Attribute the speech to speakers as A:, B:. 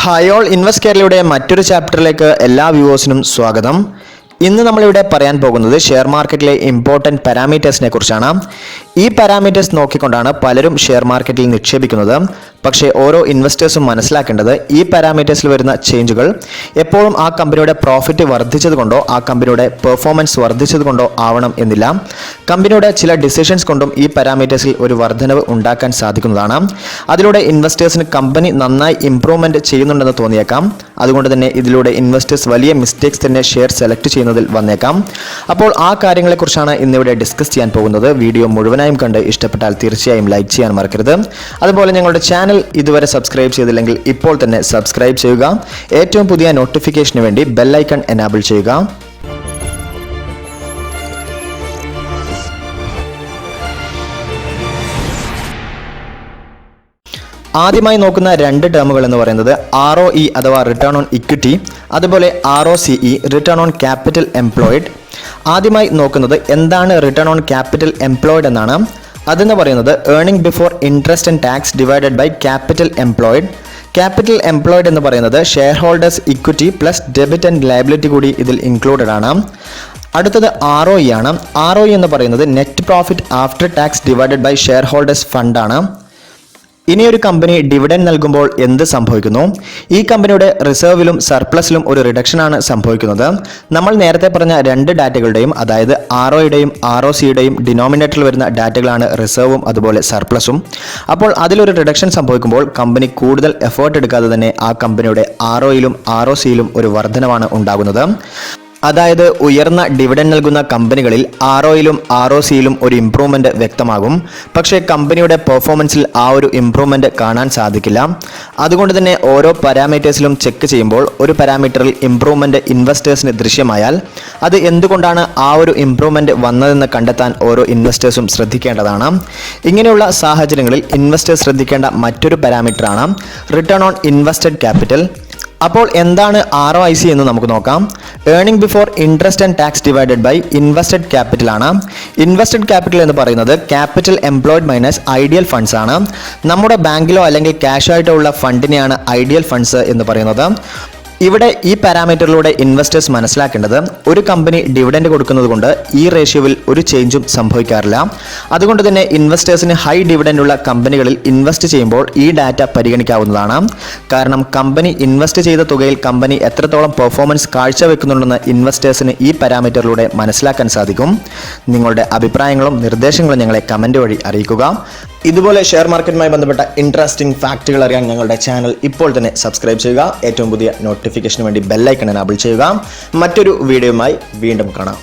A: Hi all invest കേരളയുടെ മറ്റൊരു ചാപ്റ്ററിലേക്ക് എല്ലാ വ്യൂവേഴ്സിനും സ്വാഗതം. ഇന്ന് നമ്മളിവിടെ പറയാൻ പോകുന്നത് ഷെയർ മാർക്കറ്റിലെ ഇമ്പോർട്ടൻറ്റ് പാരാമീറ്റേഴ്സിനെ കുറിച്ചാണ്. ഈ പാരാമീറ്റേഴ്സ് നോക്കിക്കൊണ്ടാണ് പലരും ഷെയർ മാർക്കറ്റിൽ നിക്ഷേപിക്കുന്നത്. പക്ഷേ ഓരോ ഇൻവെസ്റ്റേഴ്സും മനസ്സിലാക്കേണ്ടത് ഈ പാരാമീറ്റേഴ്സിൽ വരുന്ന ചേഞ്ചുകൾ എപ്പോഴും ആ കമ്പനിയുടെ പ്രോഫിറ്റ് വർദ്ധിച്ചതുകൊണ്ടോ ആ കമ്പനിയുടെ പെർഫോമൻസ് വർദ്ധിച്ചതുകൊണ്ടോ ആവണം എന്നില്ല. കമ്പനിയുടെ ചില ഡിസിഷൻസ് കൊണ്ടും ഈ പാരാമീറ്റേഴ്സിൽ ഒരു വർധനവ് ഉണ്ടാക്കാൻ സാധിക്കുന്നതാണ്. അതിലൂടെ ഇൻവെസ്റ്റേഴ്സിന് കമ്പനി നന്നായി ഇംപ്രൂവ്മെൻറ്റ് ചെയ്യുന്നുണ്ടെന്ന് തോന്നിയേക്കാം. അതുകൊണ്ട് തന്നെ ഇതിലൂടെ ഇൻവെസ്റ്റേഴ്സ് വലിയ മിസ്റ്റേക്സ് തന്നെ ഷെയർ സെലക്ട് ചെയ്യുന്നതിൽ വന്നേക്കാം. അപ്പോൾ ആ കാര്യങ്ങളെക്കുറിച്ചാണ് ഇന്നിവിടെ ഡിസ്കസ് ചെയ്യാൻ പോകുന്നത്. വീഡിയോ മുഴുവനായും കണ്ട് ഇഷ്ടപ്പെട്ടാൽ തീർച്ചയായും ലൈക്ക് ചെയ്യാൻ മറക്കരുത്. അതുപോലെ ഞങ്ങളുടെ ചാനൽ ഇതുവരെ സബ്സ്ക്രൈബ് ചെയ്തില്ലെങ്കിൽ ഇപ്പോൾ തന്നെ സബ്സ്ക്രൈബ് ചെയ്യുക. ഏറ്റവും പുതിയ നോട്ടിഫിക്കേഷന് വേണ്ടി ബെൽ ഐക്കൺ എനാബിൾ ചെയ്യുക. ആദ്യമായി നോക്കുന്ന രണ്ട് ടേമുകൾ എന്ന് പറയുന്നത് ROE അഥവാ റിട്ടേൺ ഓൺ ഇക്വിറ്റി, അതുപോലെ ROCE return on capital employed. ആദ്യമായി നോക്കുന്നത് എന്താണ് റിട്ടേൺ ഓൺ ക്യാപിറ്റൽ എംപ്ലോയിഡ് എന്നാണ്. അതെന്ന് പറയുന്നത് earning before interest and tax divided by capital employed. Capital employed എന്ന് പറയുന്നത് share holders equity plus debit and liability കൂടി ഇതിൽ ഇൻക്ലൂഡഡ് ആണ്. അടുത്തത് ROE ആണ്. ROE എന്ന് പറയുന്നത് net profit after tax divided by share holders fund ആണ്. ഇനിയൊരു കമ്പനി ഡിവിഡൻഡ് നൽകുമ്പോൾ എന്ത് സംഭവിക്കുന്നു? ഈ കമ്പനിയുടെ റിസർവിലും സർപ്ലസിലും ഒരു റിഡക്ഷനാണ് സംഭവിക്കുന്നത്. നമ്മൾ നേരത്തെ പറഞ്ഞ രണ്ട് ഡാറ്റകളുടെയും, അതായത് ROയുടെയും ROCയുടെയും ഡിനോമിനേറ്ററിൽ വരുന്ന ഡാറ്റകളാണ് റിസർവും അതുപോലെ സർപ്ലസും. അപ്പോൾ അതിലൊരു റിഡക്ഷൻ സംഭവിക്കുമ്പോൾ കമ്പനി കൂടുതൽ എഫേർട്ട് എടുക്കാതെ തന്നെ ആ കമ്പനിയുടെ ROയിലും ROCയിലും ഒരു വർധനവാണ് ഉണ്ടാകുന്നത്. അതായത് ഉയർന്ന ഡിവിഡൻഡ് നൽകുന്ന കമ്പനികളിൽ ROയിലും ROCയിലും ഒരു ഇംപ്രൂവ്മെൻറ്റ് വ്യക്തമാകും. പക്ഷേ കമ്പനിയുടെ പെർഫോമൻസിൽ ആ ഒരു ഇംപ്രൂവ്മെൻറ്റ് കാണാൻ സാധിക്കില്ല. അതുകൊണ്ട് തന്നെ ഓരോ പാരാമീറ്റേഴ്സിലും ചെക്ക് ചെയ്യുമ്പോൾ ഒരു പാരാമീറ്ററിൽ ഇംപ്രൂവ്മെൻറ്റ് ഇൻവെസ്റ്റേഴ്സിന് ദൃശ്യമായാൽ അത് എന്തുകൊണ്ടാണ് ആ ഒരു ഇംപ്രൂവ്മെൻറ്റ് വന്നതെന്ന് കണ്ടെത്താൻ ഓരോ ഇൻവെസ്റ്റേഴ്സും ശ്രദ്ധിക്കേണ്ടതാണ്. ഇങ്ങനെയുള്ള സാഹചര്യങ്ങളിൽ ഇൻവെസ്റ്റേഴ്സ് ശ്രദ്ധിക്കേണ്ട മറ്റൊരു പാരാമീറ്ററാണ് റിട്ടേൺ ഓൺ ഇൻവെസ്റ്റഡ് ക്യാപിറ്റൽ. അപ്പോൾ എന്താണ് ROIC എന്ന് നമുക്ക് നോക്കാം. Earning before interest and tax divided by invested capital ആണ്. ഇൻവെസ്റ്റഡ് ക്യാപിറ്റൽ എന്ന് പറയുന്നത് capital employed minus ideal funds ആണ്. നമ്മുടെ ബാങ്കിലോ അല്ലെങ്കിൽ ക്യാഷ് ആയിട്ടോ ഉള്ള ഫണ്ടിനെയാണ് ഐഡിയൽ ഫണ്ട്സ് എന്ന് പറയുന്നത്. ഇവിടെ ഈ പാരാമീറ്ററിലൂടെ ഇൻവെസ്റ്റേഴ്സ് മനസ്സിലാക്കേണ്ടത് ഒരു കമ്പനി ഡിവിഡൻഡ് കൊടുക്കുന്നത് കൊണ്ട് ഈ റേഷ്യോയിൽ ഒരു ചേഞ്ചും സംഭവിക്കാറില്ല. അതുകൊണ്ട് തന്നെ ഇൻവെസ്റ്റേഴ്സിന് ഹൈ ഡിവിഡൻഡ് ഉള്ള കമ്പനികളിൽ ഇൻവെസ്റ്റ് ചെയ്യുമ്പോൾ ഈ ഡാറ്റ പരിഗണിക്കാവുന്നതാണ്. കാരണം കമ്പനി ഇൻവെസ്റ്റ് ചെയ്ത തുകയിൽ കമ്പനി എത്രത്തോളം പെർഫോമൻസ് കാഴ്ചവെക്കുന്നുണ്ടെന്ന് ഇൻവെസ്റ്റേഴ്സിന് ഈ പാരാമീറ്ററിലൂടെ മനസ്സിലാക്കാൻ സാധിക്കും. നിങ്ങളുടെ അഭിപ്രായങ്ങളും നിർദ്ദേശങ്ങളും ഞങ്ങളെ കമൻറ്റ് വഴി അറിയിക്കുക. ഇതുപോലെ ഷെയർ മാർക്കറ്റുമായി ബന്ധപ്പെട്ട ഇൻട്രസ്റ്റിംഗ് ഫാക്റ്റുകൾ അറിയാൻ ഞങ്ങളുടെ ചാനൽ ഇപ്പോൾ തന്നെ സബ്സ്ക്രൈബ് ചെയ്യുക. ഏറ്റവും പുതിയ നോട്ടിഫിക്കേഷന് വേണ്ടി ബെൽ ഐക്കൺ എനാബിൾ ചെയ്യുക. മറ്റൊരു വീഡിയോയുമായി വീണ്ടും കാണാം.